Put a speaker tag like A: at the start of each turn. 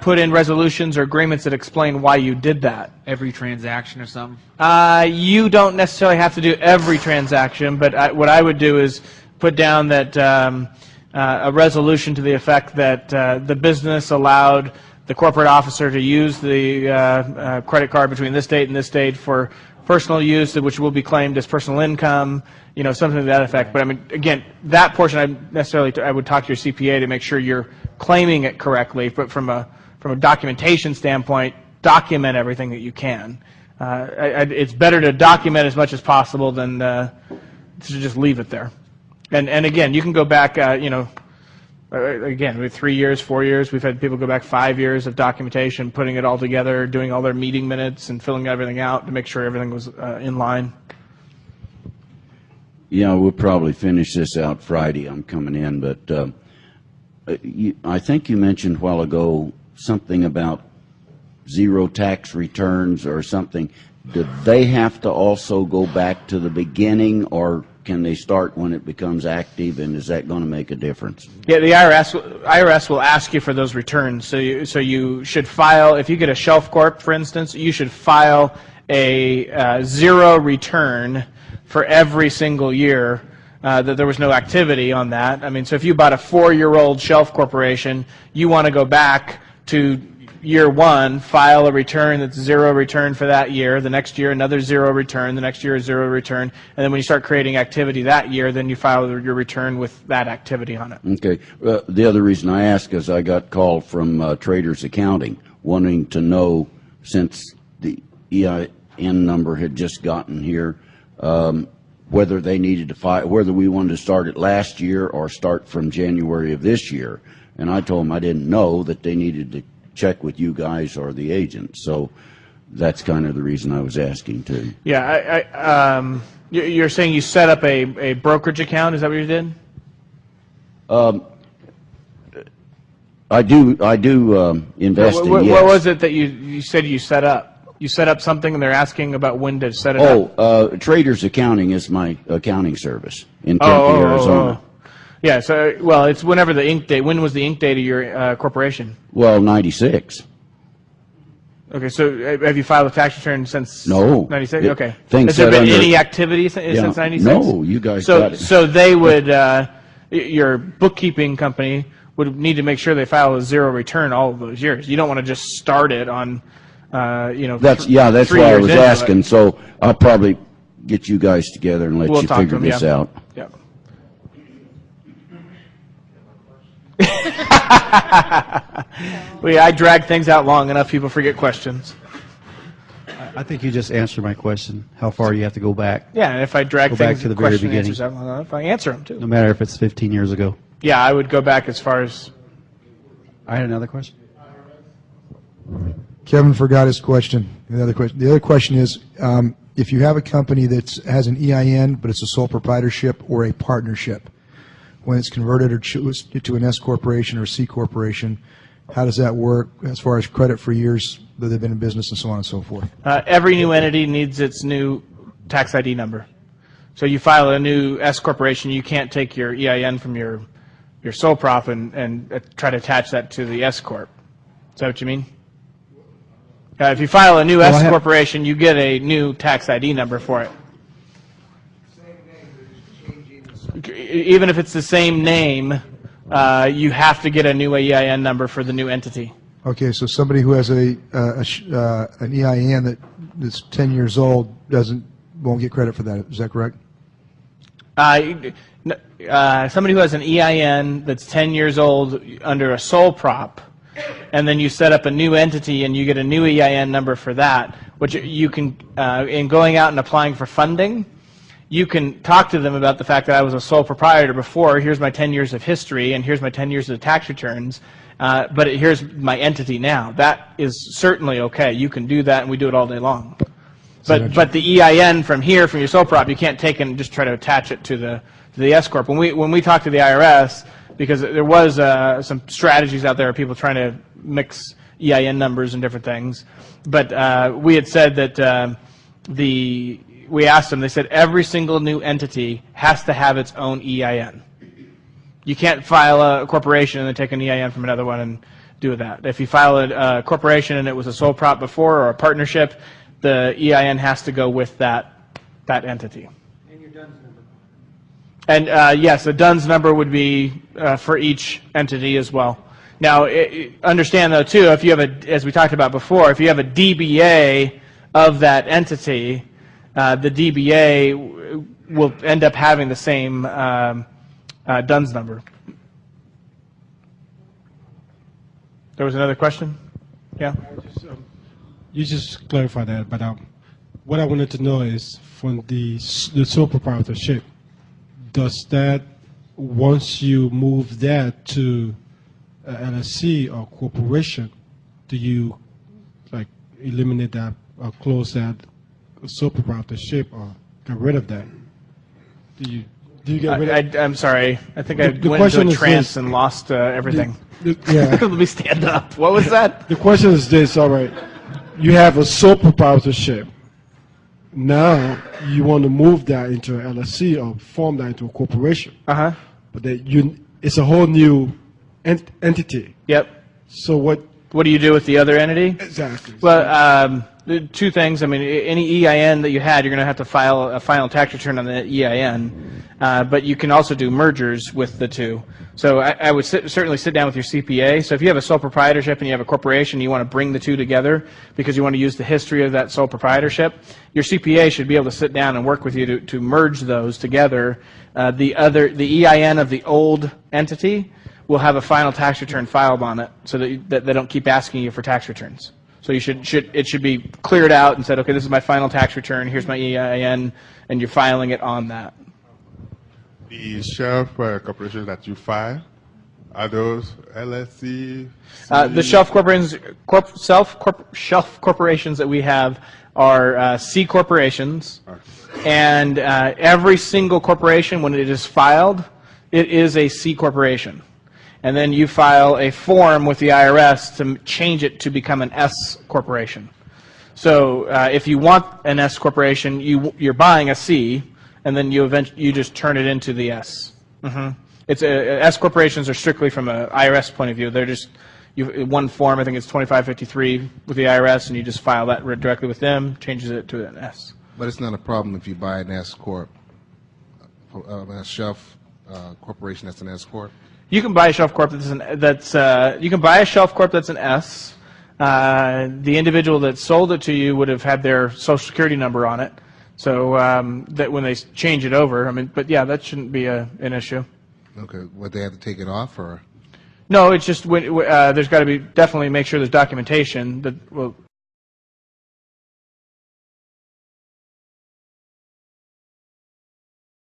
A: put in resolutions or agreements that explain why you did that.
B: Every transaction or something?
A: You don't necessarily have to do every transaction, but what I would do is put down that a resolution to the effect that the business allowed the corporate officer to use the credit card between this date and this date for personal use, which will be claimed as personal income, something to that effect. But I mean, again, that portion I would talk to your CPA to make sure you're claiming it correctly. But from a documentation standpoint, document everything that you can. It's better to document as much as possible than to just leave it there. And again, you can go back, again, with 3 years, 4 years, we've had people go back 5 years of documentation, putting it all together, doing all their meeting minutes and filling everything out to make sure everything was in line.
C: Yeah, we'll probably finish this out Friday. I'm coming in, but I think you mentioned a while ago something about zero tax returns or something. Do they have to also go back to the beginning, or can they start when it becomes active, and is that going to make a difference? Yeah,
A: the IRS will ask you for those returns. So you should file, if you get a shelf corp, for instance, you should file a zero return for every single year that there was no activity on that. I mean, so if you bought a 4-year-old shelf corporation, you want to go back to year 1, file a return that's zero return for that year. The next year, another zero return. The next year, a zero return. And then when you start creating activity that year, then you file your return with that activity on it.
C: Okay. The other reason I ask is I got called from Traders Accounting wanting to know, since the EIN number had just gotten here, whether they needed to file, whether we wanted to start it last year or start from January of this year. And I told them I didn't know that they needed to check with you guys or the agent. So that's kind of the reason I was asking too.
A: Yeah, you're saying you set up a brokerage account? Is that what you did?
C: I do invest in. Yes.
A: What was it that you said you set up? You set up something, and they're asking about when to set it up.
C: Traders Accounting is my accounting service in Tempe, Arizona.
A: Yeah, so, well, it's whenever the ink date. When was the ink date of your corporation?
C: Well, 96.
A: Okay, so have you filed a tax return since
C: No.
A: 96? Okay.
C: Has
A: there been any activity since 96?
C: No, you guys got it.
A: So they would, your bookkeeping company would need to make sure they file a zero return all of those years. You don't want to just start it on,
C: That's why I was asking. So I'll probably get you guys together and let you figure this out.
A: Yeah. Well, I drag things out long enough, people forget questions.
D: I think you just answered my question. How far you have to go back?
A: Yeah, and if I drag
D: go
A: things
D: back to the very beginning,
A: answers out long enough, I answer them too.
D: No matter if it's 15 years ago.
A: Yeah, I would go back as far as.
D: I had another question.
E: Kevin forgot his question. The other question is, if you have a company that has an EIN, but it's a sole proprietorship or a partnership, when it's converted or to an S corporation or C corporation, how does that work as far as credit for years that they've been in business and so on and so forth?
A: Every new entity needs its new tax ID number. So you file a new S corporation, you can't take your EIN from your sole prop and try to attach that to the S corp. Is that what you mean? If you file a new S corporation, you get a new tax ID number for it. Even if it's the same name, you have to get a new EIN number for the new entity.
E: Okay, so somebody who has an EIN that's 10 years old won't get credit for that. Is that correct?
A: Somebody who has an EIN that's 10 years old under a sole prop, and then you set up a new entity and you get a new EIN number for that, which you can, in going out and applying for funding, you can talk to them about the fact that I was a sole proprietor before. Here's my 10 years of history, and here's my 10 years of tax returns, but here's my entity now. That is certainly okay. You can do that, and we do it all day long. But the EIN from here, from your sole prop, you can't take and just try to attach it to the S corp. When we talk to the IRS, because there was some strategies out there of people trying to mix EIN numbers and different things, but we had said that we asked them, they said every single new entity has to have its own EIN. You can't file a corporation and then take an EIN from another one and do with that. If you file a corporation and it was a sole prop before or a partnership, the EIN has to go with that entity.
F: And your DUNS number.
A: And yes, a DUNS number would be for each entity as well. Now, understand though too, if you have as we talked about before, if you have a DBA of that entity, the DBA will end up having the same DUNS number. There was another question? Yeah?
G: You just clarified that, but what I wanted to know is from the sole proprietorship, does that, once you move that to LLC or corporation, do you like eliminate that or close that sole proprietorship or get rid of that? Do you get rid of
A: I'm sorry. I think I
G: The
A: went
G: question
A: into a
G: is
A: trance
G: this.
A: and lost everything.
G: Yeah.
A: Let me stand up. What was that?
G: The question is this, all right. You have a sole proprietorship. Now you want to move that into an LLC or form that into a corporation.
A: Uh-huh.
G: But it's a whole new entity.
A: Yep.
G: So what
A: What do you do with the other entity?
G: exactly?
A: Well, two things. I mean, any EIN that you had, you're going to have to file a final tax return on the EIN. But you can also do mergers with the two. So I would certainly sit down with your CPA. So if you have a sole proprietorship and you have a corporation, you want to bring the two together because you want to use the history of that sole proprietorship, your CPA should be able to sit down and work with you to merge those together. The EIN of the old entity will have a final tax return filed on it so that they don't keep asking you for tax returns. So it should be cleared out and said, okay, this is my final tax return, here's my EIN, and you're filing it on that.
H: The shelf corporations that you file, are those LLC?
A: The shelf corporations, shelf corporations that we have are C corporations, and every single corporation, when it is filed, it is a C corporation. And then you file a form with the IRS to change it to become an S corporation. So if you want an S corporation, you're buying a C, and then you just turn it into the S. S corporations are strictly from an IRS point of view. They're just one form. I think it's 2553 with the IRS, and you just file that directly with them, changes it to an S.
I: But it's not a problem if you buy an S corp, a shelf corporation that's an S corp.
A: You can buy a shelf corp you can buy a shelf corp that's an S. The individual that sold it to you would have had their Social Security number on it, so that when they change it over, I mean, but yeah, that shouldn't be an issue.
I: Okay, would they have to take it off or?
A: No, it's just there's got to be definitely make sure there's documentation that